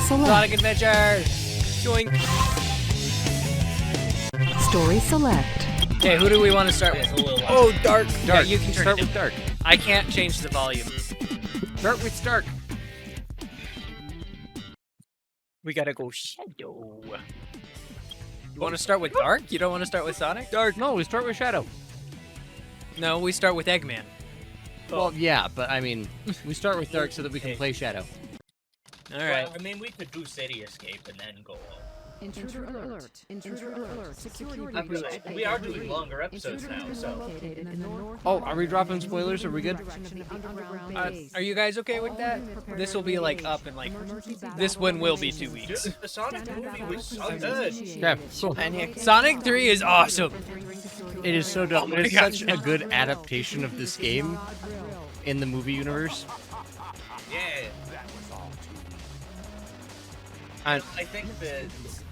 select. Sonic Adventure! Joink! Story select. Okay, who do we want to start with? Oh, Dark. Yeah, you can turn Start it with Dark. I can't change the volume. Start with Dark. We gotta go Shadow. You want to start with Dark? You don't want to start with Sonic? Dark. No, we start with Shadow. No, we start with Eggman. Well, yeah, but I mean, we start with Dark so that we can play Shadow. Alright. Well, I mean, we could do City Escape and then go all. Intruder alert. Intruder alert. Security I feel like we are doing longer episodes now, so. Oh, are we dropping spoilers? Are we good? Are you guys okay with that? This will be like up in like... This one will be 2 weeks. The Sonic movie was so good. Yeah, cool. Sonic 3 is awesome. It is so dope. Oh my It's gosh. such a good adaptation of this game in the movie universe. Yeah. I I think the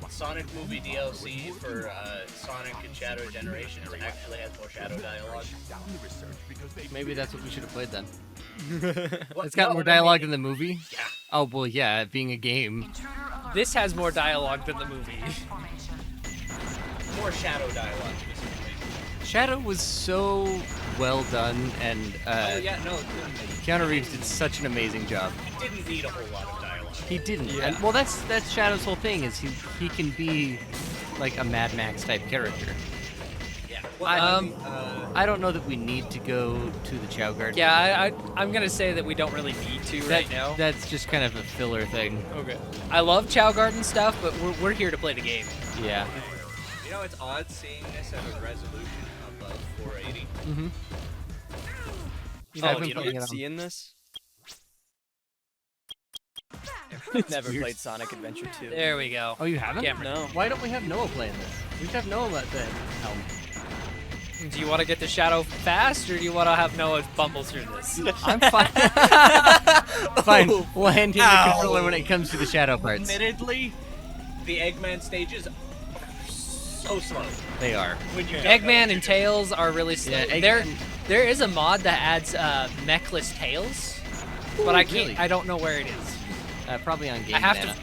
Sonic movie DLC for Sonic and Shadow Generations actually has more Shadow dialogue. maybe that's what we should have played then. What? It's got No, more I dialogue mean, than the movie? Yeah. Oh, well, yeah, it being a game. This has more dialogue than the movie. More Shadow dialogue, specifically. Shadow was so well done, and Oh, yeah, no, Keanu Reeves did such an amazing job. he didn't need a whole lot of dialogue. He didn't. Yeah. And, well, that's Shadow's whole thing, is he can be like a Mad Max type character. Yeah. I don't know that we need to go to the Chow Garden. Yeah, I'm gonna say that we don't really need to right now. That's just kind of a filler thing. Okay. I love Chow Garden stuff, but we're here to play the game. Yeah. You know, it's odd seeing this at a resolution above 480. Mm-hmm. Oh, you don't seeing this? Never played Sonic Adventure 2. There we go. Oh, you haven't? Cameron. No. Why don't we have Noah playing this? We should have Noah at the helm. Do you want to get the Shadow fast, or do you want to have Noah bumble through this? I'm fine. Fine. We'll hand him the controller when it comes to the Shadow parts. Admittedly, the Eggman stages are so slow. They are. When you Eggman and Tails are really slow. Yeah, There is a mod that adds mechless Tails, but I can't. really? I don't know where it is. Probably on Game I have Nana. to.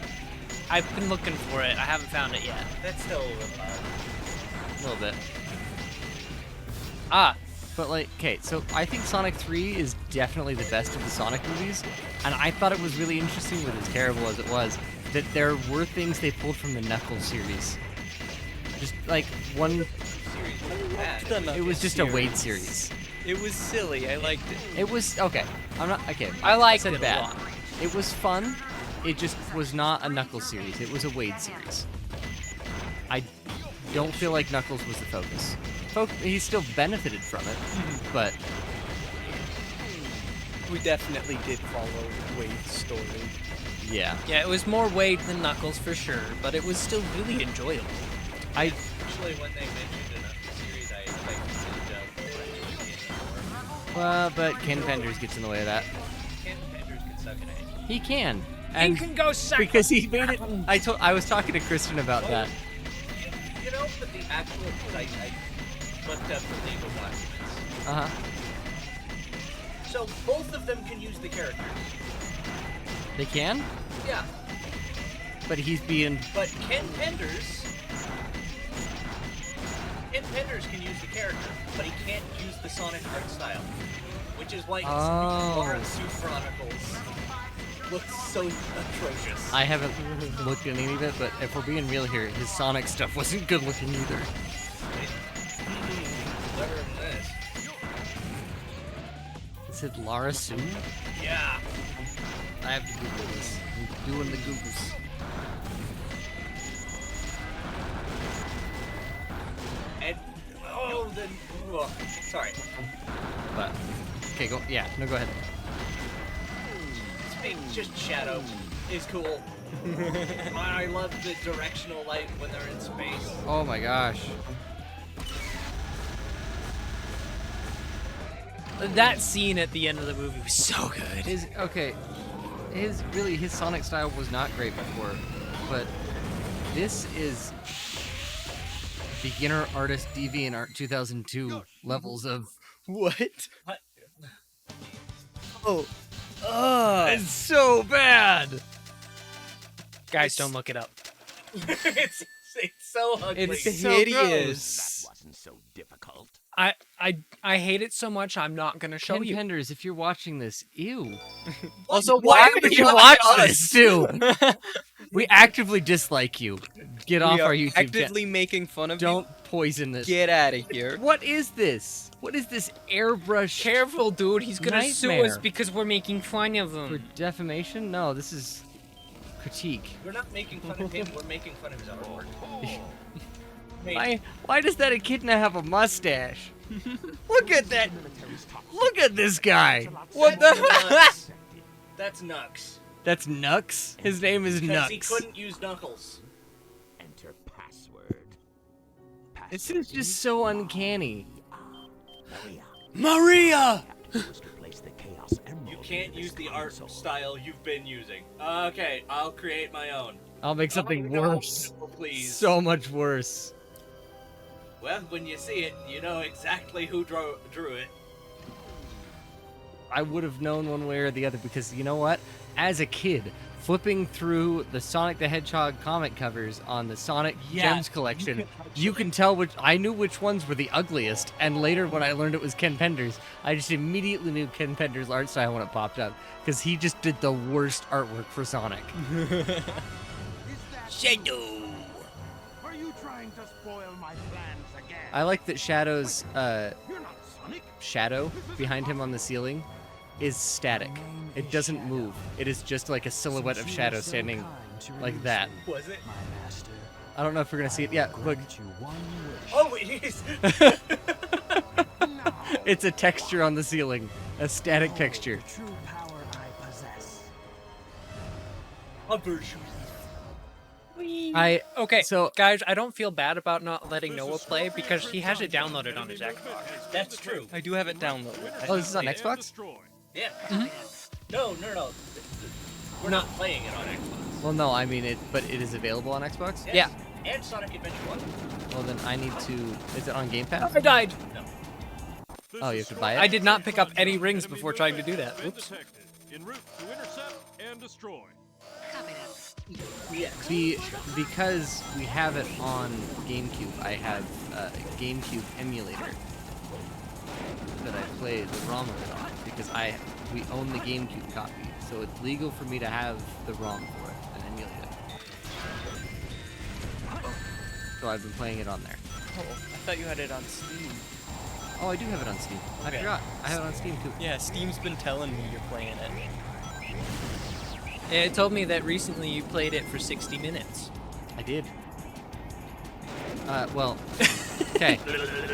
I've been looking for it. I haven't found it yet. That's still A little bit. Ah, But like, okay, so I think Sonic 3 is definitely the best of the Sonic movies, and I thought it was really interesting, with as terrible as it was, that there were things they pulled from the Knuckles series. Just like one, it was just a Wade series. It was silly. I liked it. It was okay. I'm not okay. I liked said it a bad. lot. It was fun. It just was not a Knuckles series. It was a Wade series. I don't feel like Knuckles was the focus. He still benefited from it, but We definitely did follow Wade's story. yeah. yeah, it was more Wade than Knuckles for sure, but it was still really enjoyable. Actually, when they mentioned it on the series, I expected to But Ken Penders gets in the way of that. Ken Penders can suck an egg. He can. And you can go suck. because he made it. I was talking to Kristen about that. You know, but the actual, I looked up the legal documents. Uh-huh. So both of them can use the characters. They can, Yeah, but he's being. but Ken Penders can use the character, but he can't use the Sonic art style, which is why Oh. Lawrence Sue Chronicles looks so atrocious. I haven't looked at any of it, but if we're being real here, his Sonic stuff wasn't good looking either. Learn this. Is it Lara Sue? Yeah. I have to Google this. I'm doing the Googles. And sorry. But okay, go. Yeah, no, go ahead. Just Shadow is cool. I love the directional light when they're in space. Oh my gosh. That scene at the end of the movie was so good. His Sonic style was not great before, but this is beginner artist DeviantArt 2002 levels of What? What? Oh. it's so bad. Guys, don't look it up. it's so ugly. It's so hideous. That wasn't so difficult. I hate it so much. I'm not gonna show Ken you. Penders, if you're watching this, ew. Also, Why would would you watch this too? We actively dislike you. Get off We our are YouTube channel. actively making fun of Don't poison you. this. Get out of here. What is this? What is this airbrush Careful, dude. He's gonna sue us Nightmare. because we're making fun of for him. defamation? No, this is critique. We're not making fun of him. We're making fun of his artwork. Why does that echidna have a mustache? Look at that. Look at this guy. What the? Nuts. That's Nux. That's Nux? His name is Because he Nux. couldn't use Knuckles. Enter password. This is just so uncanny. Maria! Was to place the Chaos Emerald You can't in the use the sky art soul. style you've been using. Okay, I'll create my own. I'll make something Oh, no, worse. no, please. So much worse. Well, when you see it, you know exactly who drew it. I would have known one way or the other because you know what? As a kid, flipping through the Sonic the Hedgehog comic covers on the Sonic Gems collection, you can tell which I knew which ones were the ugliest, and later when I learned it was Ken Penders, I just immediately knew Ken Penders' art style when it popped up because he just did the worst artwork for Sonic. Shadow! Are you trying to spoil my plans again? I like that Shadow's You're not Sonic. shadow behind him on the ceiling is static. It doesn't move. It is just like a silhouette of Shadow standing like that. Was it? I don't know if we're gonna see it. Yeah, look. Oh, it is! It's a texture on the ceiling, a static texture. True power I possess. A version. Okay, So- guys, I don't feel bad about not letting Noah play because he has it downloaded on his Xbox. That's true. I do have it downloaded. Oh, this is on Xbox? Yeah. No. We're not playing it on Xbox. Well, no, I mean it, but it is available on Xbox. Yes. Yeah. And Sonic Adventure 1. Well, then I need to. Is it on Game Pass? I died. No. Oh, you have to buy it. I did not pick up any rings before trying to do that. Oops. En route to intercept and destroy. Because we have it on GameCube, I have a GameCube emulator that I play the ROM of it on because we own the GameCube copy, so it's legal for me to have the ROM for it and emulate it. So I've been playing it on there. Oh, I thought you had it on Steam. Oh, I do have it on Steam. I Okay. forgot. I have it on Steam too. Yeah, Steam's been telling me you're playing it. It told me that recently you played it for 60 minutes. I did. Well, okay.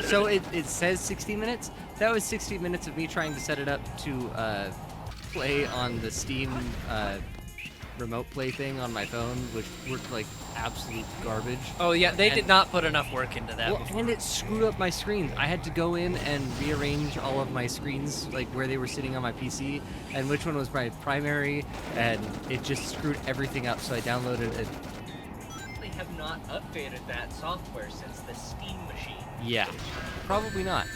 So it says 60 minutes. That was 60 minutes of me trying to set it up to play on the Steam remote play thing on my phone, which worked like absolute garbage. Oh yeah, they And- did not put enough work into that. Well, before. and it screwed up my screens. I had to go in and rearrange all of my screens, like where they were sitting on my PC, and which one was my primary, and it just screwed everything up. So I downloaded it. They have not updated that software since the Steam machine. Yeah, probably not.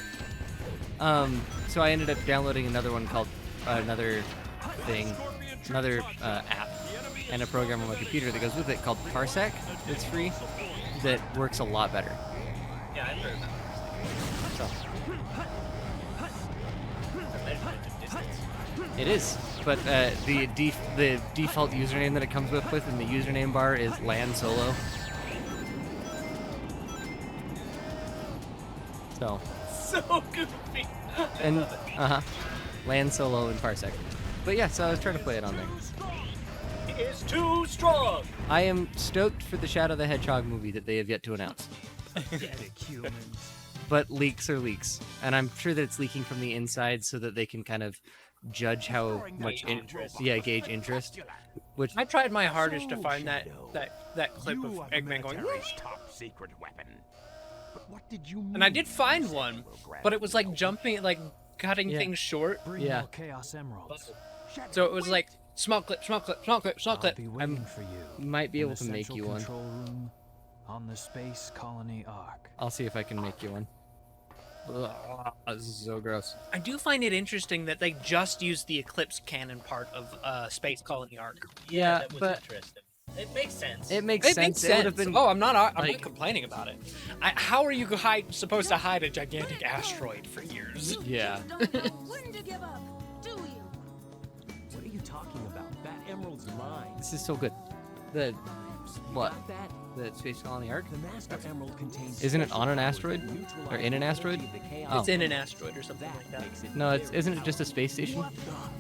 So I ended up downloading another one called another app and a program on my computer that goes with it called Parsec. It's free. That works a lot better. Yeah, I've heard about So the measurement of distance. it is, but the default username that it comes with in the username bar is LAN Solo. So So goofy. and LAN Solo and Parsec. But yeah, so I was trying to play it on there. Is too strong. I am stoked for the Shadow the Hedgehog movie that they have yet to announce. But leaks are leaks, and I'm sure that it's leaking from the inside so that they can kind of judge how much gauge interest. Which I tried my hardest to find that clip of You are the Eggman going, military's top secret weapon. But what did you and I mean did find by one, Central Gravity but it was like jumping, like cutting Yeah. things short. Yeah. Chaos Emeralds. So it was like small clip, small clip, small clip, small I'll clip. be waiting for you. might be in able the to make central you one. control room on the Space Colony Ark. I'll see if I can make you one. Ugh, this is so gross. I do find it interesting that they just used the Eclipse cannon part of Space Colony Arc. Yeah, that was but interesting. It makes sense. It makes It sense. makes It would sense. have been. Oh, I'm not like- complaining about it. How are you supposed to hide a gigantic asteroid for years? Yeah. Wouldn't you give up? Do you? What are you talking about? That emerald's mine. This is so good. The what? Got that? The Space Colony Arc? The Master Emerald contains. Isn't it special on an powers asteroid? that neutralize Or in an the asteroid? energy of the chaos. Oh. It's in an asteroid or something like that. Makes it No, very isn't it just a space station?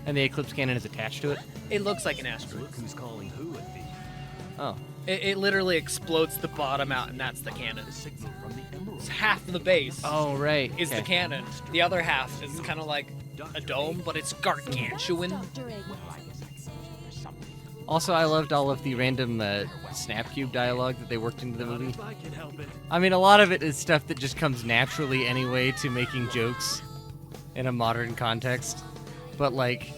And the Eclipse Cannon is attached to it? It looks like an asteroid. Look who's calling who a thief. Oh. It literally explodes the bottom out, and that's the cannon. The signal from the emerald. It's half of the base Oh, right. is the okay. cannon. The other half is kind of like a dome, but it's gargantuan. Dr. Eggman. Also, I loved all of the random Snap Cube dialogue that they worked into the movie. If I can help it. I mean, a lot of it is stuff that just comes naturally anyway to making jokes in a modern context. But, like,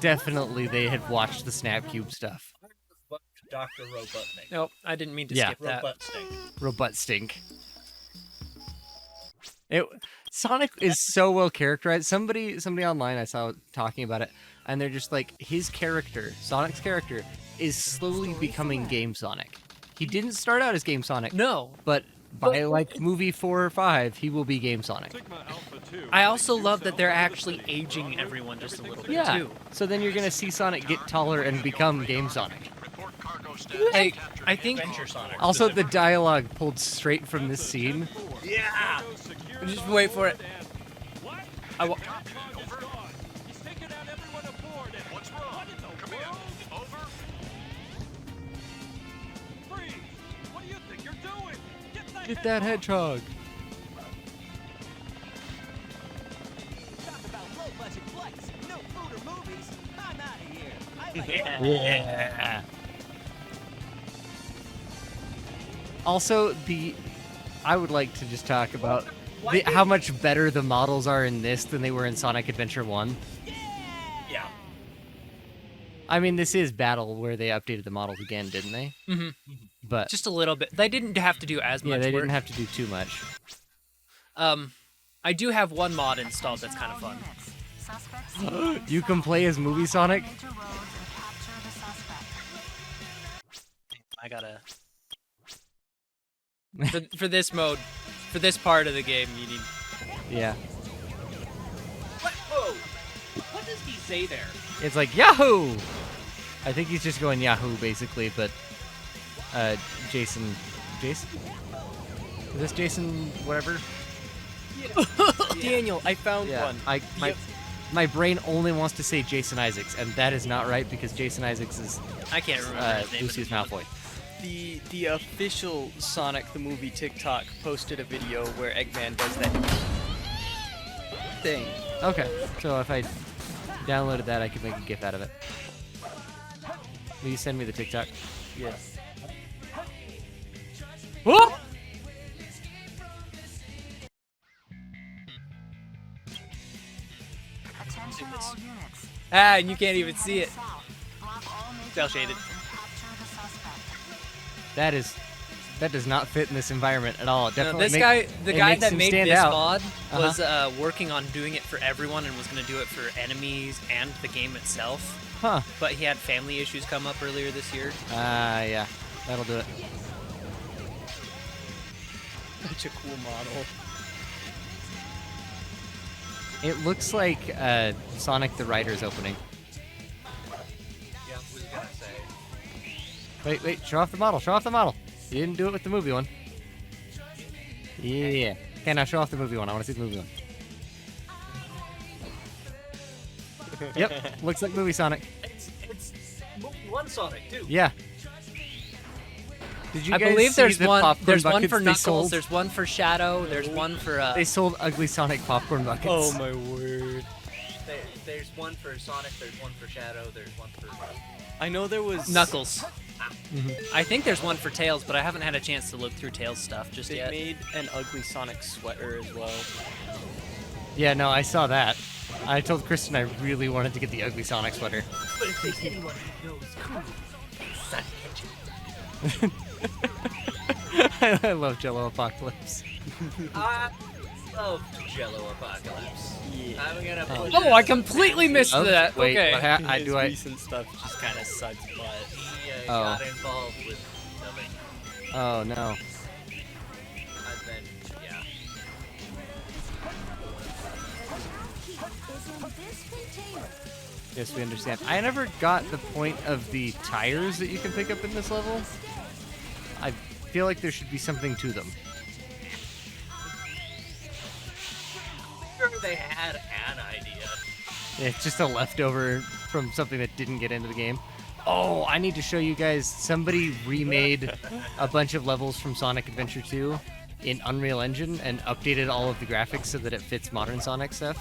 definitely they had watched the Snap Cube stuff. Dr. Robotnik. Nope, I didn't mean to Yeah. skip that. Robot stink. Robot stink. Sonic is so well characterized. Somebody online I saw talking about it, and they're just like, his character, Sonic's character, is slowly becoming Game Sonic. He didn't start out as Game Sonic, No, but by like movie 4 or 5, he will be Game Sonic. Sigma Alpha 2. I also love that they're actually aging everyone just a little bit Yeah. too. So then you're gonna see Sonic get taller and become Game Sonic. I think Adventure Sonic. Also, the dialogue pulled straight from this scene. Yeah! just wait for it. I wa- He's taking out everyone aboard. And what's wrong? What in the world? Over. Freeze! What do you think you're doing? Get that hedgehog. Talk about low budget flights. No food or movies. I'm out of here. I like Yeah. Also, I would like to just talk about how much better the models are in this than they were in Sonic Adventure 1. Yeah. I mean, this is Battle where they updated the models again, didn't they? Mhm. But just a little bit. They didn't have to do as much yeah, they work. didn't have to do too much. I do have one mod installed that's kind of fun. You can play as Movie Sonic? I gotta. For this mode, for this part of the game, you need. Yeah. What? Whoa! What does he say there? It's like, Yahoo! I think he's just going Yahoo, basically, but, Jason? Is this Jason whatever? Daniel, I found Yeah, one. my brain only wants to say Jason Isaacs, and that is not right because Jason Isaacs is I can't remember his name. Lucius Malfoy. The official Sonic the Movie TikTok posted a video where Eggman does that thing. Okay, so if I downloaded that, I could make a GIF out of it. Will you send me the TikTok? Yes. Whoop! Ah, and you can't even see it. Cell shaded. That does not fit in this environment at all. It No, definitely this guy, the guy makes that him made stand this out. mod was working on doing it for everyone and was going to do it for enemies and the game itself. Huh. But he had family issues come up earlier this year. Yeah, that'll do it. Such a cool model. It looks like Sonic the Riders opening. Yeah, I was gonna say. Wait, show off the model, show off the model. You didn't do it with the movie one. Yeah. Okay, now show off the movie one. I want to see the movie one. Yep, looks like movie Sonic. It's one Sonic too. Yeah. Did you I guys believe see there's the one. popcorn There's one buckets for they Knuckles. sold? There's one for Shadow. There's one for. They sold ugly Sonic popcorn buckets. Oh my word. There's one for Sonic. There's one for Shadow. There's one for. I know there was Knuckles. I think there's one for Tails, but I haven't had a chance to look through Tails stuff just They yet. made an ugly Sonic sweater as well. Yeah, no, I saw that. I told Kristen I really wanted to get the ugly Sonic sweater. But if there's anyone who knows cool, it's Sonic Hedgehog. I love Jello Apocalypse. I love Jello Apocalypse. Yeah. I'm gonna put Oh, I completely missed Oh, that. wait, Okay. what His do I? recent stuff just kind of sucks butt. got involved with dubbing. Oh no. And then, yeah. Yes, we understand. I never got the point of the tires that you can pick up in this level. I feel like there should be something to them. Sure, they had an idea. It's just a leftover from something that didn't get into the game. Oh, I need to show you guys. Somebody remade a bunch of levels from Sonic Adventure 2 in Unreal Engine and updated all of the graphics so that it fits modern Sonic stuff.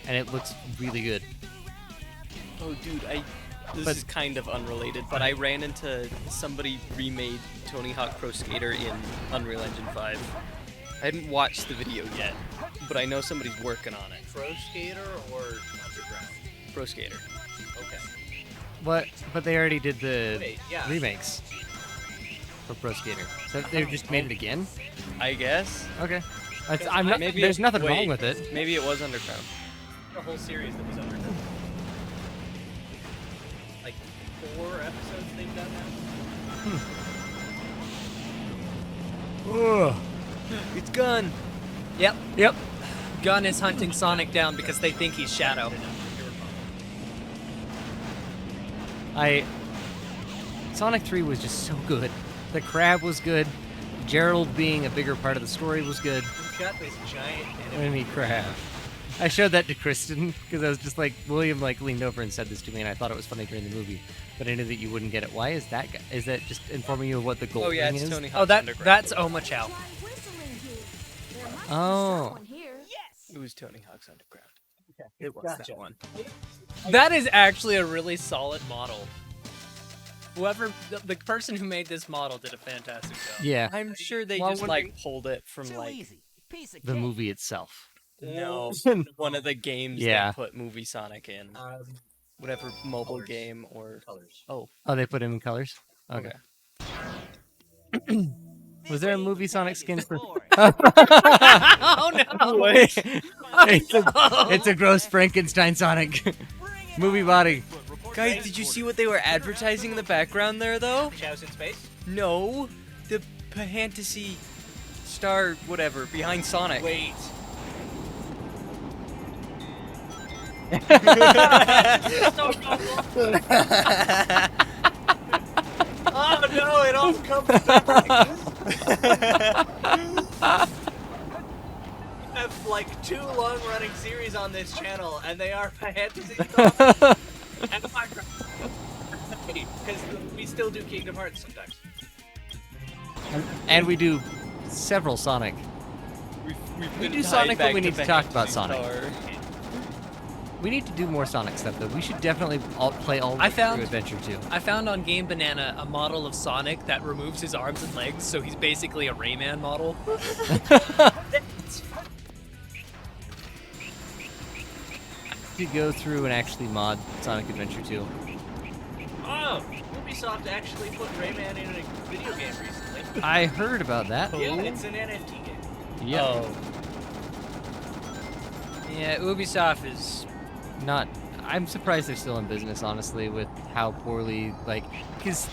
And it looks really good. Oh, dude, this is kind of unrelated, but I ran into somebody remade Tony Hawk Pro Skater in Unreal Engine 5. I hadn't watched the video yet, but I know somebody's working on it. Pro Skater or Underground? Pro Skater. Okay. But they already did the Wait, yeah. remakes for Pro Skater. So they just made it again? I guess. Okay. Maybe There's nothing wrong with it. Maybe it was Underground. A whole series that was Underground. Like 4 episodes they've done now. It's Gun! Yep. Gun is hunting Sonic down because they think he's Shadow. Sonic 3 was just so good. The crab was good. Gerald being a bigger part of the story was good. He's got this giant Enemy crab. I showed that to Kristen because I was just like, William leaned over and said this to me, and I thought it was funny during the movie, but I knew that you wouldn't get it. Why is that? Is that just informing you of what the gold Oh yeah, thing it's is? Tony Hawk's Oh, Underground. that's Oma Chow. Oh. It was Tony Hawk's Underground. It was that one. That is actually a really solid model. Whoever, the person who made this model did a fantastic job. Yeah. I'm sure they Well, just when like pulled it from like The movie itself. no one of the games Yeah. that put Movie Sonic in. Whatever mobile game or colors. Oh, they put him in colors? Okay. Was there a movie Sonic skin for... Oh no! Wait. It's a gross Frankenstein Sonic. Movie body. guys, did you see what they were advertising in the background there though? Shadows in Space? No, the fantasy star whatever behind Sonic. Wait. Oh no, it all comes back. I have like 2 long-running series on this channel, and they are fantasy stuff and Minecraft. Because we still do Kingdom Hearts sometimes. And we do several Sonic. We do Sonic when we need to talk about Sonic. We need to do more Sonic stuff, though. We should definitely play all the way through Adventure 2. I found on Game Banana a model of Sonic that removes his arms and legs, so he's basically a Rayman model. To go through and actually mod Sonic Adventure 2. Oh, Ubisoft actually put Rayman in a video game recently. I heard about that. Yeah, it's an NFT game. Yeah. Oh. Yeah, Ubisoft is Not. I'm surprised they're still in business, honestly, with how poorly, because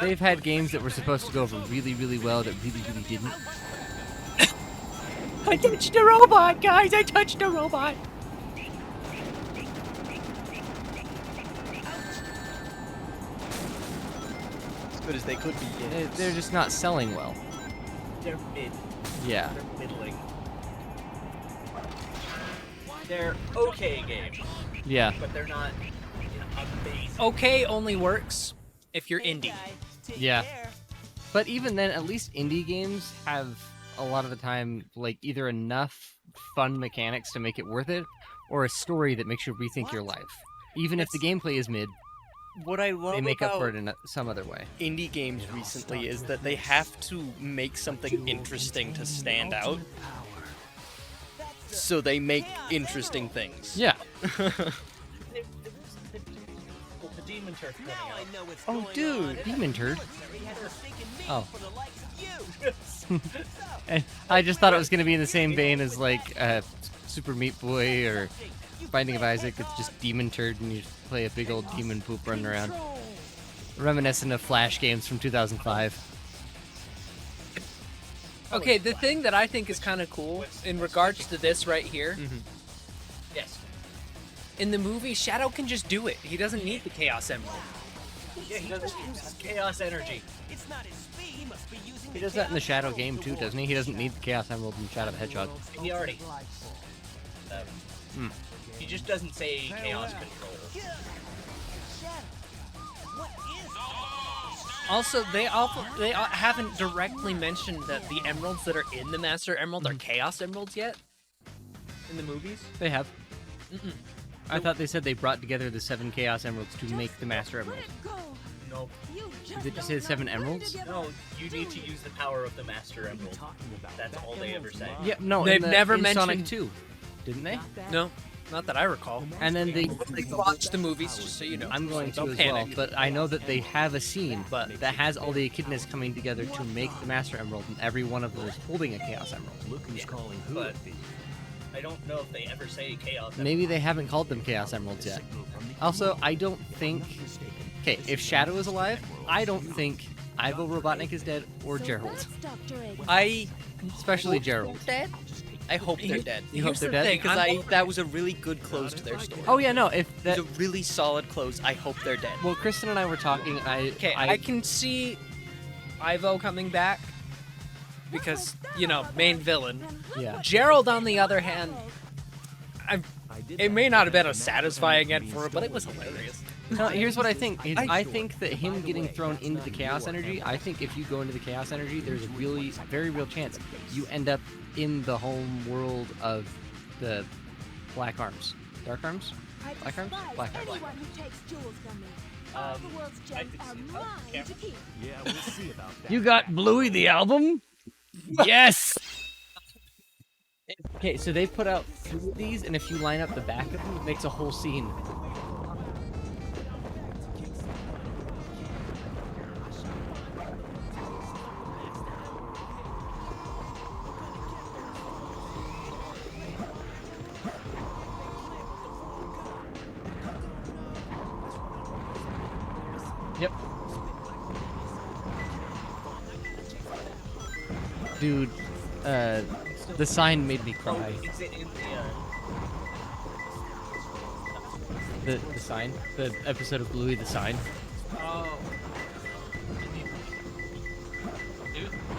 they've had games that were supposed to go over really, really well that really, really didn't. I touched a robot, guys! I touched a robot! As good as they could be. Yes. They're just not selling well. They're mid. Yeah. They're middling. They're okay games, Yeah. but they're not amazing. Okay only works if you're indie. Yeah. But even then, at least indie games have a lot of the time, either enough fun mechanics to make it worth it, or a story that makes you rethink your life. Even if the gameplay is mid, What I love they make up about for it in some other way. indie games recently is that they have to make something interesting to stand out. So they make interesting things. Yeah. The Demon Turf coming out. Oh, dude. Demon Turd. Oh. And I just thought it was going to be in the same vein as Super Meat Boy or Binding of Isaac. It's just Demon Turd and you play a big old demon poop running around. Reminiscent of Flash games from 2005. Okay, the thing that I think is kind of cool in regards to this right here, Yes. in the movie, Shadow can just do it. He doesn't need the Chaos Emerald. Yeah, he doesn't use his chaos energy. It's not his speed. He must be using He the does that in the chaos Shadow emerald game to too, warp. doesn't he? He doesn't need the Chaos Emerald in Shadow the Hedgehog. He already. Hmm. He just doesn't say chaos control. Shadow, what is Also, they haven't directly mentioned that the emeralds that are in the Master Emerald are Chaos Emeralds yet. In the movies. They have. I thought they said they brought together the 7 Chaos Emeralds to make the Master Emerald. No. Did it just say the 7 emeralds? No, you need to use the power of the Master Emerald. That's all they ever say. Yeah, no, They've never in mentioned Sonic 2, didn't they? No, not that I recall. And then they Watch the movies, just so you know. I'm going to Don't as panic. well, but I know that they have a scene that has all the echidnas coming together to make the Master Emerald, and every one of them is holding a Chaos Emerald. Look who's calling who But at thee. I don't know if they ever say chaos. Maybe they haven't called them Chaos Emeralds yet. Also, I don't think... Okay, if Shadow is alive, I don't think Ivo Robotnik is dead or Gerald. Especially Gerald. Dead? I hope they're dead. You hope they're dead? Because that was a really good close to their story. Oh yeah, no, if It that... was a really solid close. I hope they're dead. Well, Kristen and I were talking, I can see Ivo coming back because, you know, main villain. Yeah. Gerald, on the other hand, it may not have been a satisfying end for him, but it was hilarious. No, here's what I think. I think that him getting thrown into the Chaos Energy, I think if you go into the Chaos Energy, there's a very real chance you end up in the home world of the Black Arms. Dark Arms? Black Arms? Black Arms. Anyone who takes jewels from me. All the world's gems are mine to keep. Yeah, we'll see about that. You got Bluey the album? Yes! Okay, so they put out 2 of these, and if you line up the back of them, it makes a whole scene. Yep. Dude, the sign made me cry. Is it in The sign? The episode of Bluey the Sign? Oh.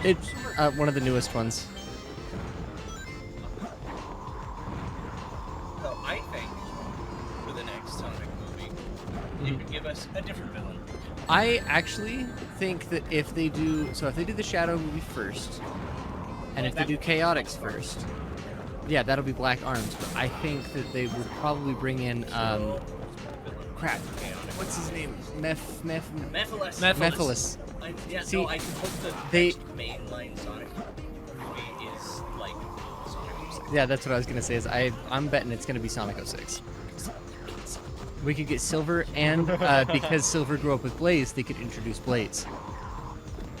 It's one of the newest ones. So I think for the next Sonic movie, they could give us a different villain. I actually think that if they do the Shadow movie first, and if they do Chaotix first, yeah, that'll be Black Arms. But I think that they would probably bring in crap. What's his name? Mephiles. Mephiles. See, I hope the they- next mainline Sonic movie is like Sonic 06. Yeah, that's what I was gonna say. Is I'm betting it's gonna be Sonic 06. We could get Silver, and because Silver grew up with Blaze, they could introduce Blaze.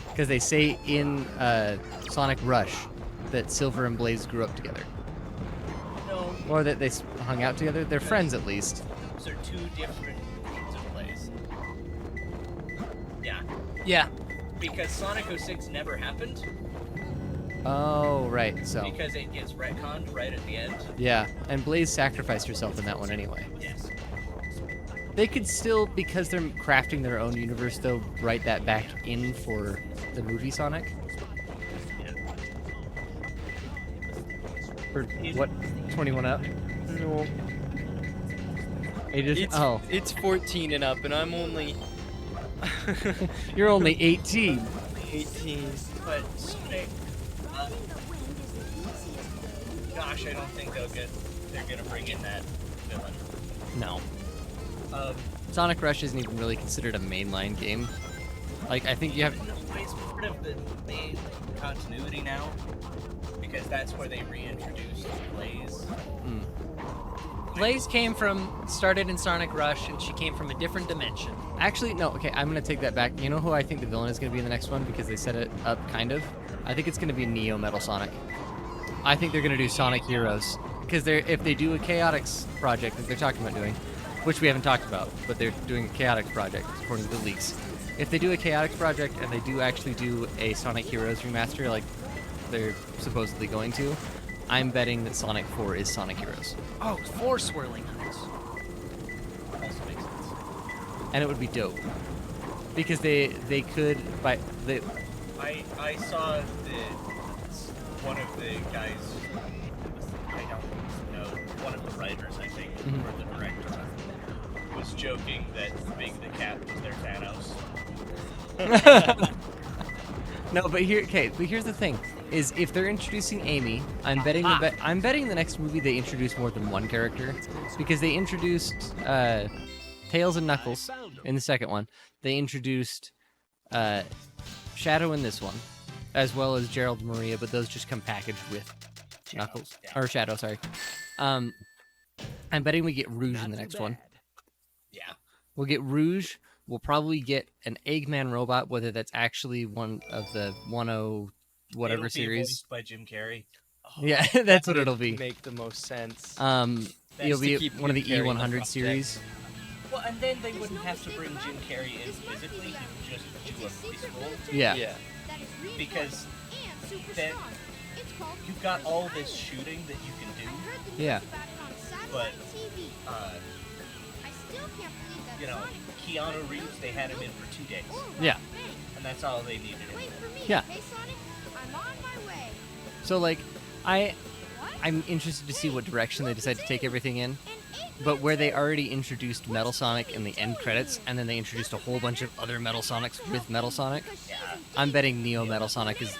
Because they say in Sonic Rush that Silver and Blaze grew up together. No, Or that they hung out together. They're friends at least. those are 2 different games of plays. Yeah, Yeah. because Sonic 06 never happened Oh, right. So, because it gets retconned right at the end. yeah. And Blaze sacrificed herself in that one anyway. Yes. They could still, because they're crafting their own universe, though, write that back in for the movie Sonic. For what? 21 up? No. Ages? It's, Oh, it's 14 and up, and I'm only you're only 18. 18. But Sonic, gosh, I don't think they're gonna bring in that villain. No. Um, Sonic Rush isn't even really considered a mainline game. Like, I think you have... it's part of the main continuity now, because that's where they reintroduced Blaze. Blaze started in Sonic Rush, and she came from a different dimension. Actually, no, okay, I'm going to take that back. You know who I think the villain is going to be in the next one, because they set it up, kind of? I think it's going to be Neo Metal Sonic. I think they're going to do Sonic Heroes. Because if they do a Chaotix project that they're talking about doing, which we haven't talked about, but they're doing a Chaotix project, according to the leaks. if they do a Chaotix project and they do actually do a Sonic Heroes remaster like they're supposedly going to, I'm betting that Sonic 4 is Sonic Heroes. Oh, 4 swirling eyes. Also makes sense. And it would be dope. Because they could by the I saw one of the guys, I don't know, one of the writers, I think, or the director, was joking that Big the Cat was their Thanos. No, but here's the thing: is if they're introducing Amy, I'm betting I'm betting the next movie they introduce more than one character, because they introduced Tails and Knuckles in the second one. They introduced Shadow in this one, as well as Gerald and Maria, but those just come packaged with Knuckles or Shadow. Sorry. I'm betting we get Rouge in the next one. Yeah. We'll get Rouge. We'll probably get an Eggman robot, whether that's actually one of the 10 whatever It'll be series. voiced by Jim Carrey. Yeah, that's what it'll be. Make the most sense. It'll be keep one of the Jim Carrey in the E100 series. Well, and then they wouldn't have to bring Jim Carrey in physically. He would just do a voice role. Yeah. Yeah. Because then you've got all this shooting that you can do. Yeah. But, you know, Keanu Reeves, they had him in for 2 days. Yeah. And that's all they needed him for. Yeah. So like, I'm interested to see what direction they decide to take everything in. But where they already introduced Metal Sonic in the end credits, and then they introduced a whole bunch of other Metal Sonics with Metal Sonic, I'm betting Neo Metal Sonic is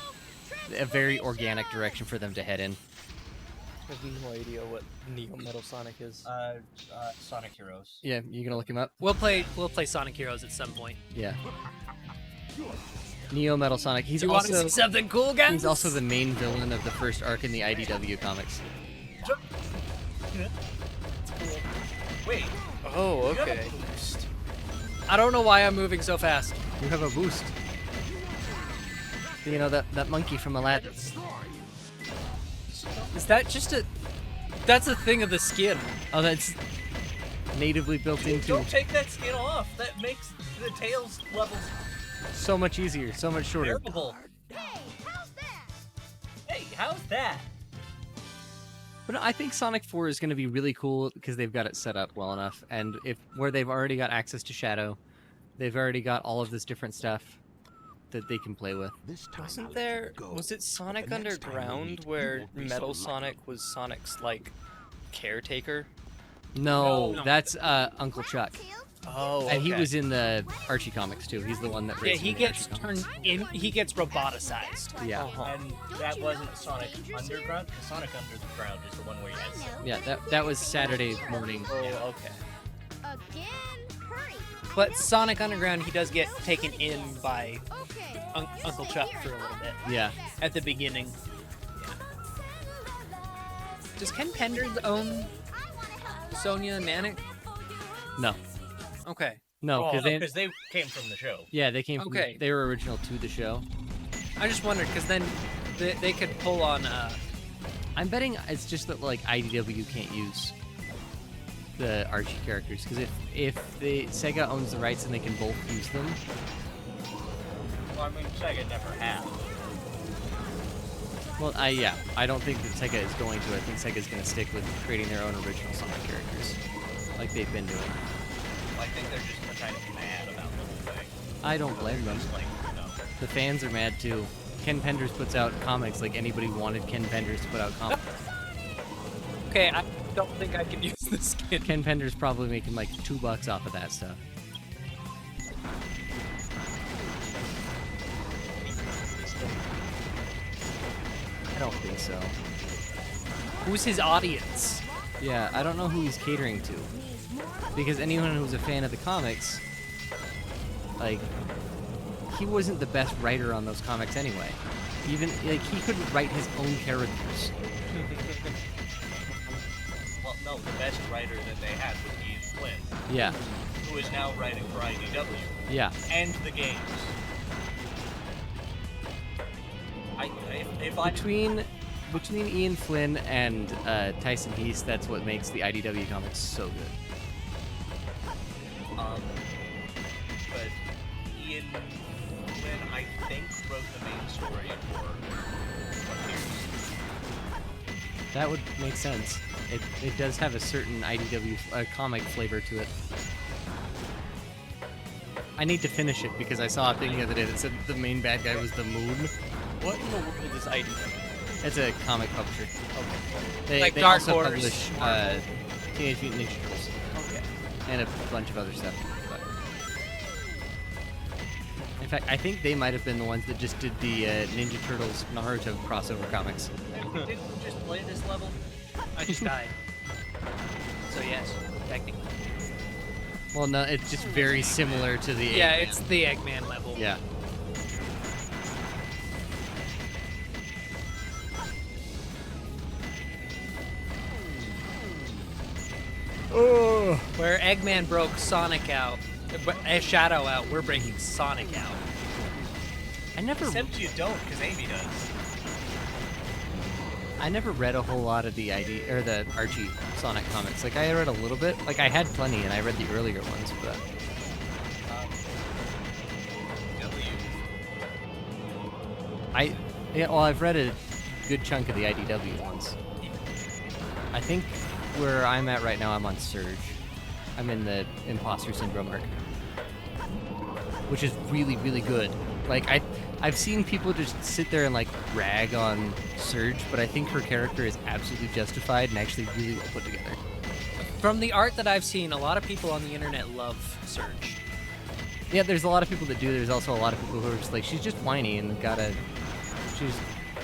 a very organic direction for them to head in. I have no idea what Neo Metal Sonic is. Sonic Heroes. Yeah, you gonna look him up? We'll play Sonic Heroes at some point. Yeah. Neo Metal Sonic. He's Do you want also to see something cool, guys? he's also the main villain of the first arc in the IDW comics. Wait. Oh, You have a okay. boost. I don't know why I'm moving so fast. You have a boost. You know that monkey from Aladdin. Is that just a... That's a thing of the skin. Oh, that's natively built into. Don't take that skin off. That makes the Tails levels So much easier, so much shorter. bearable. Hey, how's that? But no, I think Sonic 4 is going to be really cool because they've got it set up well enough, and where they've already got access to Shadow, they've already got all of this different stuff that they can play with. Was it Sonic Underground where Metal Sonic was Sonic's like caretaker? No, that's Uncle Chuck. Oh, And he okay. was in the Archie comics too. He's the one that Yeah, raised he him in the gets Archie comics. turned in. He gets roboticized. Yeah. And that wasn't Sonic Underground. Sonic Underground is the one where he has. Yeah, that was Saturday morning. Oh, okay. But Sonic Underground, he does get taken in by Uncle Chuck for a little bit Yeah. at the beginning. Does Ken Penders own Sonia and Manic? No. Okay. No, because they came from the show. Yeah, they came from Okay. they were original to the show. I just wondered because then they could pull on. I'm betting it's just that like IDW can't use the Archie characters because if the Sega owns the rights and they can both use them. Well, I mean, Sega never had. Well, I don't think that Sega is going to. I think Sega's going to stick with creating their own original Sonic characters, like they've been doing. I think they're just kind of mad about the whole thing. I don't blame them. Like, no. The fans are mad too. Ken Penders puts out comics like anybody wanted Ken Penders to put out comics. Okay, I don't think I can use the skin. Ken Penders probably making like $2 off of that stuff. I don't think so. Who's his audience? Yeah, I don't know who he's catering to. Because anyone who's a fan of the comics, like, he wasn't the best writer on those comics anyway. Even, like, he couldn't write his own characters. Well, no, the best writer that they had was Ian Flynn, Yeah, who is now writing for IDW yeah. and the games. If I Between Ian Flynn and Tyson Heese, that's what makes the IDW comics so good. but Ian Flynn, I think, wrote the main story for One Piece. That would make sense. It does have a certain IDW comic flavor to it. I need to finish it because I saw a thing the other day that said the main bad guy was the moon. What in the world is IDW? It's a comic publisher. Okay. Like They Dark also Horse, publish Teenage Mutant Ninja Turtles Okay. and a bunch of other stuff. But in fact, I think they might have been the ones that just did the Ninja Turtles Naruto crossover comics. Didn't you just play this level? I just died. So yes, technically. Well, no, it's just very similar to the Yeah, Eggman. it's the Eggman level. Yeah. Oh. Where Eggman broke Sonic out, Shadow out, we're breaking Sonic out. I never Amy does. I never read a whole lot of the the Archie Sonic comics. Like I read a little bit. Like I had plenty, and I read the earlier ones, but. I've read a good chunk of the IDW ones. I think where I'm at right now, I'm on Surge. I'm in the Imposter Syndrome arc, which is really, really good. Like I've seen people just sit there and like rag on Surge, but I think her character is absolutely justified and actually really well put together. From the art that I've seen, a lot of people on the internet love Surge. Yeah, there's a lot of people that do. There's also a lot of people who are just like, she's just whiny and she's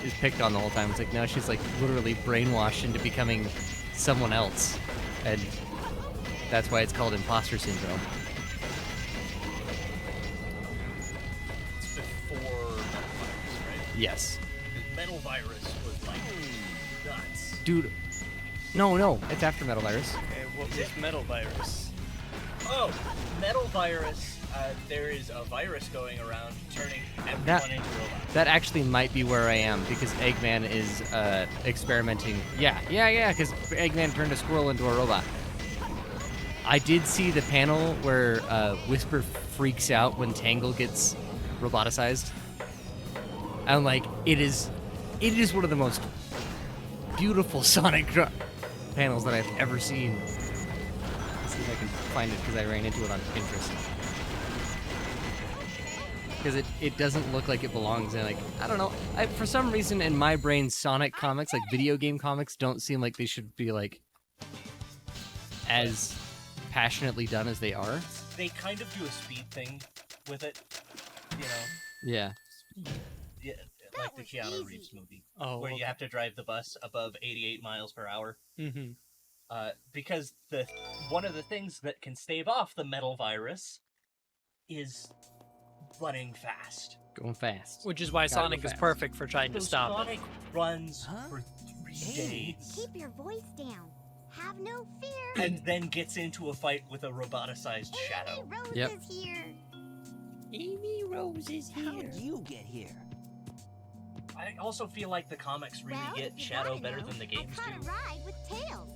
is picked on the whole time. It's like, no, she's like literally brainwashed into becoming someone else, and that's why it's called imposter syndrome. It's before Metal Virus, right? Yes. The Metal Virus was like nuts. Dude, no, it's after Metal Virus. Okay, what was Metal Virus? Oh, Metal Virus. There is a virus going around turning everyone into robots. That actually might be where I am, because Eggman is experimenting. Yeah, because Eggman turned a squirrel into a robot. I did see the panel where Whisper freaks out when Tangle gets roboticized. And like, it is one of the most beautiful Sonic panels that I've ever seen. Let's see if I can find it, because I ran into it on Pinterest. Because it doesn't look like it belongs in, like, I don't know. For some reason in my brain, Sonic comics, like video game comics, don't seem like they should be like as passionately done as they are. They kind of do a speed thing with it, you know? Yeah. Yeah, like the Keanu Reeves movie, where you have to drive the bus above 88 miles per hour. Mm-hmm. Because one of the things that can stave off the Metal Virus is running fast. Going fast. Which is why Sonic is perfect for trying to stop Sonic it. runs for 3 days. Keep your voice down. Have no fear. And then gets into a fight with a roboticized Shadow. Amy Rose Yep. is here. Amy Rose is here. How'd you get here? I also feel like the comics really Well, get if you Shadow wanna better know, than the games I caught a do. ride with Tails.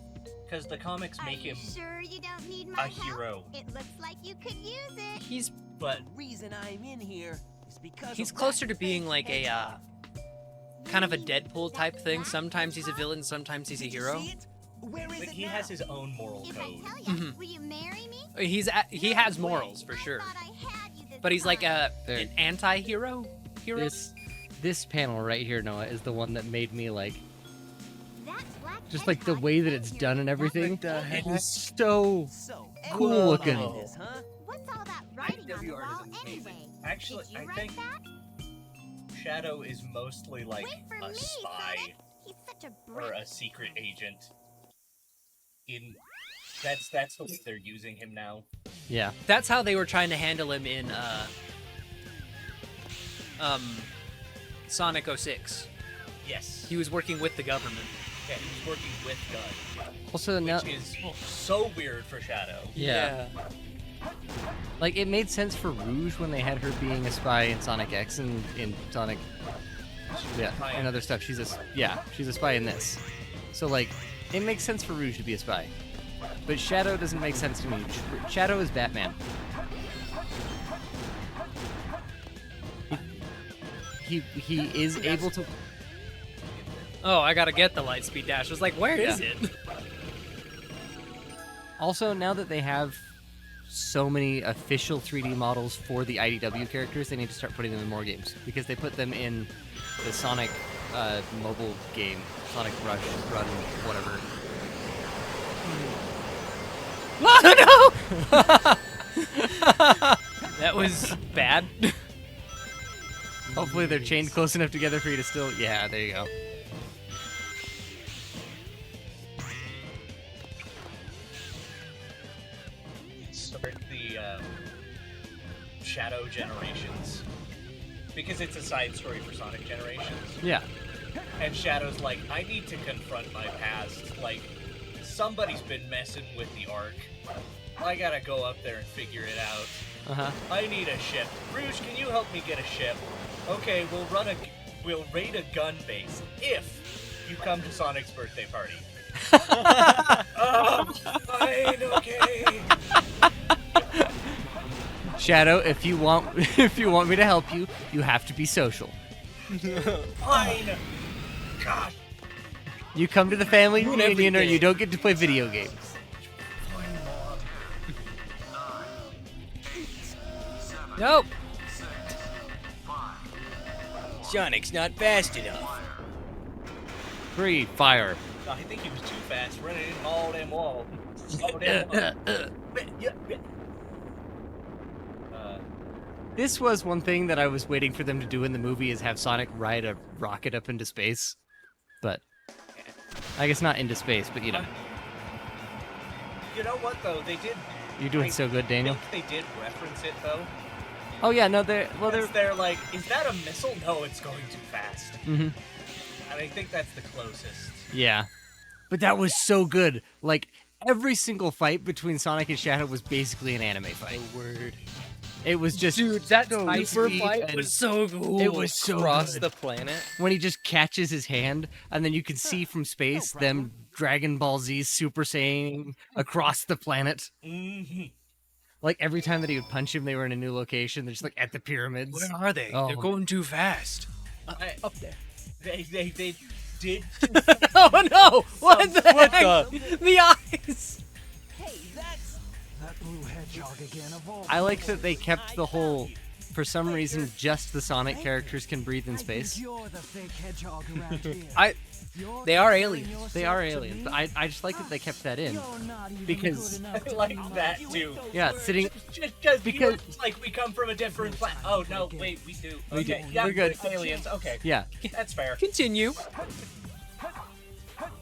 Because the comics Are make you him sure you don't need my a help? hero. It looks like you could use it. But The reason I'm in here is because He's of closer that to being like a hedgehog. kind of a Deadpool type thing. Sometimes he's a villain, sometimes he's a Did you hero. see it? Where is but it he now? has his own moral If code. I tell you, Mhm. will you marry me? He has morals for sure, I thought I had you this but he's like time. an anti-hero. Hero. This panel right here, Noah, is the one that made me like, That's Black just like the Hedgehog way that it's Jr. done and everything. That's It is so So cool everyone looking. behind this, huh? What's all that writing on the IDW art wall is amazing. anyway? Actually, Did you I write think that? Shadow is mostly like Wait for a me, spy Sonic. He's such a or brat. a secret agent. That's the way they're using him now. Yeah. That's how they were trying to handle him in Sonic 06. Yes. He was working with the government. Yeah, he's working with Gun, Also, now, which is so weird for Shadow. yeah. Like, it made sense for Rouge when they had her being a spy in Sonic X and in Sonic, and other stuff. She's a spy in this. So, like, it makes sense for Rouge to be a spy. But Shadow doesn't make sense to me. Shadow is Batman. he is able to. Oh, I gotta get the Lightspeed Dash. I was like, where is it? Also, now that they have so many official 3D models for the IDW characters, they need to start putting them in more games because they put them in the Sonic mobile game, Sonic Rush, Run, whatever. Oh no! That was bad. Hopefully they're chained close enough together for you to still. Yeah, there you go. Start the Shadow Generations because it's a side story for Sonic Generations. Yeah. And Shadow's like, I need to confront my past. Like, somebody's been messing with the Ark. I gotta go up there and figure it out. I need a ship. Rouge, can you help me get a ship? Okay, we'll raid a gun base if you come to Sonic's birthday party. Fine, okay. Shadow, if you want me to help you, you have to be social. Fine. Gosh. You come to the family reunion, or you don't get to play video games. Nope. Sonic's not fast enough. 3, fire. I think he was too fast running in all them walls. All them walls. This was one thing that I was waiting for them to do in the movie, is have Sonic ride a rocket up into space. But I guess not into space, but you know. You know what though? They did. You're doing so good, Daniel. I think they did reference it though. Oh yeah, no, they're like, is that a missile? No, it's going too fast. Mm-hmm. And I think that's the closest. Yeah, but that was so good. Like every single fight between Sonic and Shadow was basically an anime fight. Oh, word. It was just that high super speed fight and was so cool. It was so Across good. the planet. When he just catches his hand, and then you can see from space them Dragon Ball Z Super Saiyan across the planet. Mm-hmm. Like every time that he would punch him, they were in a new location. They're just like at the pyramids. Where are they? Oh. They're going too fast. Up there. They did. Oh no! What the heck? The eyes. Hey, that's That blue hedgehog again evolved. I like that they kept the whole. For some reason, just the Sonic characters can breathe in space. You're the fake hedgehog around here. They are aliens. They are aliens. But I just like that they kept that in. Because I like that too. yeah, sitting Just because like we come from a different planet. Oh no, wait, we do. Okay, yeah, We're good. Aliens. Okay, yeah, that's fair. Continue.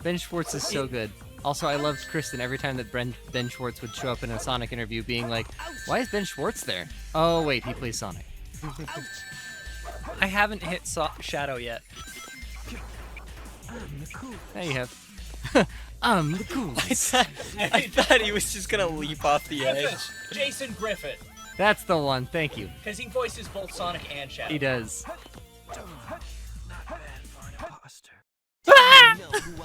Ben Schwartz is so good. Also, I loved Kristen every time that Ben Schwartz would show up in a Sonic interview being like, why is Ben Schwartz there? Oh, wait, he plays Sonic. I haven't hit Shadow yet. There you have. I'm the coolest. I thought he was just gonna leap off the edge. Jason Griffith, That's the one, thank you. because he voices both Sonic and Shadow. He does.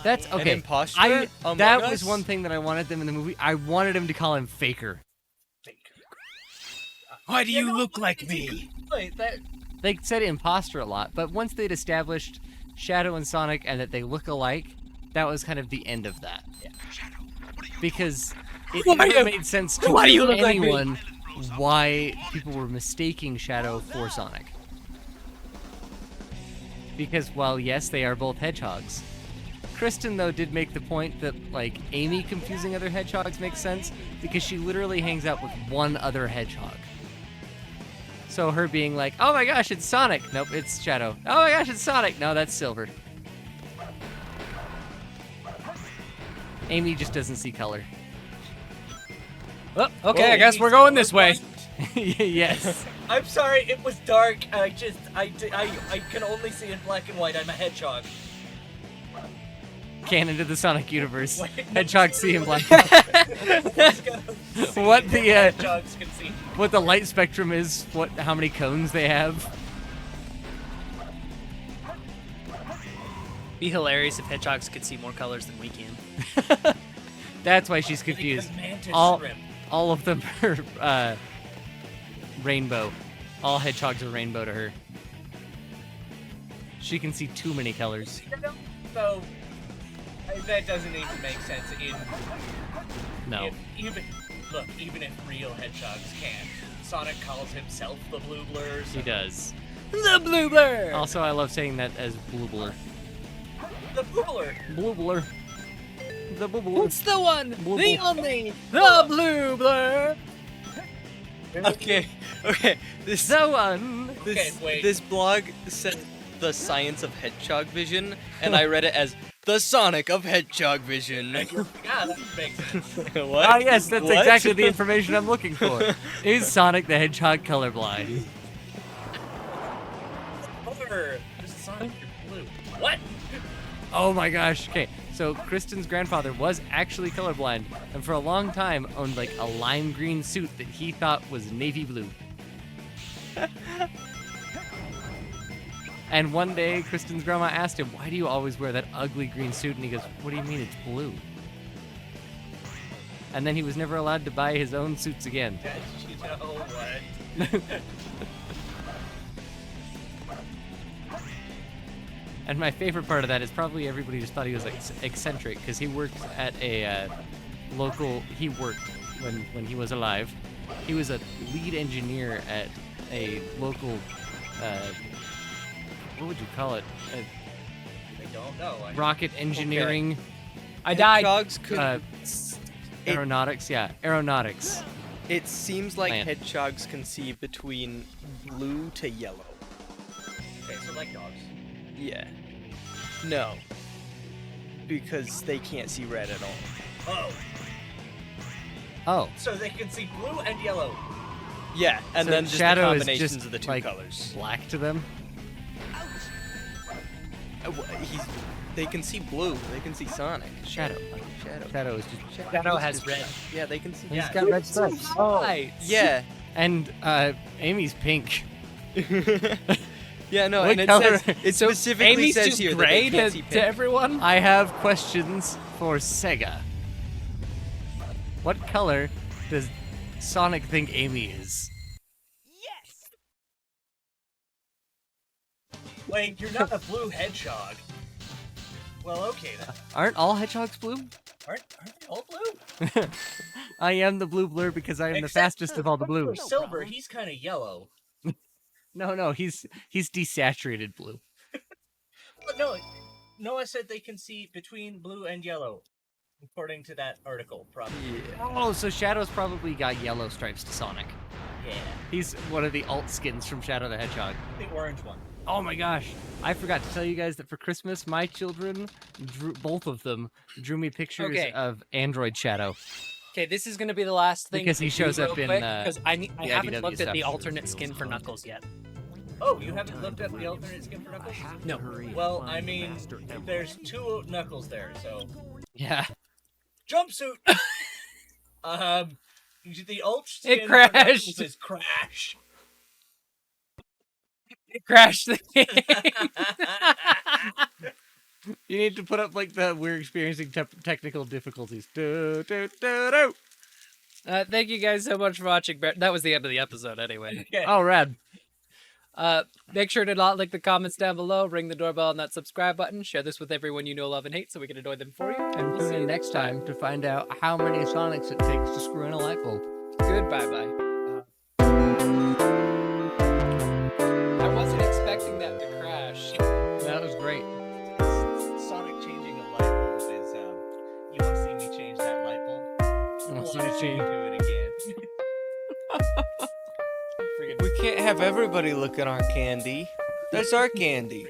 That's okay. An imposter? Among That Us? was one thing that I wanted them in the movie. I wanted him to call him Faker. Why do you look like me? Wait, that They said imposter a lot, but once they'd established Shadow and Sonic and that they look alike, that was kind of the end of that. Because it never made sense to Why do you look like me? anyone why people were mistaking Shadow for Sonic. Because while yes, they are both hedgehogs. Kristen, though, did make the point that, like, Amy confusing other hedgehogs makes sense because she literally hangs out with one other hedgehog. So her being like, oh my gosh, it's Sonic. Nope, it's Shadow. Oh my gosh, it's Sonic. No, that's Silver. Amy just doesn't see color. Oh, okay, I guess we're going this way. Yes. I'm sorry, it was dark. I can only see in black and white. I'm a hedgehog. Canon to the Sonic universe. Wait, no. Hedgehog see in black. What the hedgehogs can see. what the light spectrum is, how many cones they have. Be hilarious if hedgehogs could see more colors than we can. That's why she's confused. Because mantis All shrimp. all of them are rainbow. All hedgehogs are rainbow to her. She can see too many colors. So that doesn't even make sense. No. Even if real hedgehogs can't, Sonic calls himself the Blue Blur. So He does. The blue blur. Also, I love saying that as Blue Blur. the Blue Blur. Blue Blur. The Blue Blur. It's the one, Blue the blur. only, the blue blur. Okay, this The one. Okay, wait. this blog said the science of hedgehog vision, and I read it as the Sonic of hedgehog vision. Yeah, that makes sense. What? Ah, yes, that's What? exactly the information I'm looking for. Is Sonic the Hedgehog colorblind? Color. This is Sonic, you're blue. What? Oh my gosh. Okay, so Kristen's grandfather was actually colorblind, and for a long time owned like a lime green suit that he thought was navy blue. And one day, Kristen's grandma asked him, "Why do you always wear that ugly green suit?" And he goes, "What do you mean it's blue?" And then he was never allowed to buy his own suits again. You know what? And my favorite part of that is probably everybody just thought he was like eccentric because he worked at a local. He worked when he was alive. He was a lead engineer at a local. What would you call it? I don't know. Rocket engineering. I died. Hedgehogs could. Aeronautics. Yeah, aeronautics. It seems like Plant. hedgehogs can see between blue to yellow. Okay, so like dogs. Yeah. No. Because they can't see red at all. Oh, Oh. so they can see blue and yellow. Yeah, and So then just the Shadow is combinations just, of the two like, colors. Black to them. They can see blue. They can see Sonic. Shadow. Shadow. Shadow is just. Shadow has red. Yeah, they can see. Yeah. He's got red stripes. Oh. Right. Yeah. And Amy's pink. Yeah, no, What and it color? says it So specifically Amy's says just here that gray they can't to see pink. everyone. I have questions for Sega. What color does Sonic think Amy is? Yes! Wait, you're not a blue hedgehog. Well, okay then. Aren't all hedgehogs blue? Aren't they all blue? I am the blue blur because I am the Except fastest of all the for blues. Silver, he's kind of yellow. No, he's desaturated blue. But no, I said they can see between blue and yellow, according to that article, probably. Oh, so Shadow's probably got yellow stripes to Sonic. Yeah, He's one of the alt skins from Shadow the Hedgehog. the orange one. Oh my gosh, I forgot to tell you guys that for Christmas, my children, both of them, drew me pictures Okay. of Android Shadow. Okay, this is gonna be the last thing Because he to do shows real up in, quick, the because I haven't IDW looked at the stuff. alternate skin for Knuckles yet. Oh, you haven't looked at the alternate skin for Knuckles? No. Well, I mean, there's two Knuckles there, so Yeah. jumpsuit. The alt skin for crashed. Knuckles is Crash. It crashed the game. You need to put up like the we're experiencing technical difficulties. Do, do, do, do. Thank you guys so much for watching. That was the end of the episode, anyway. Okay. Oh, rad. Make sure to not like the comments down below, ring the doorbell and that subscribe button, share this with everyone you know, love, and hate so we can annoy them for you. And we'll tune see in you next time to find out how many Sonics it takes to screw in a light bulb. Goodbye, bye. I wasn't expecting that to crash. That was great. Sonic changing a light bulb is, you want to see me change that light bulb? I want to see you change. Do it again. We can't have everybody look at our candy. That's our candy.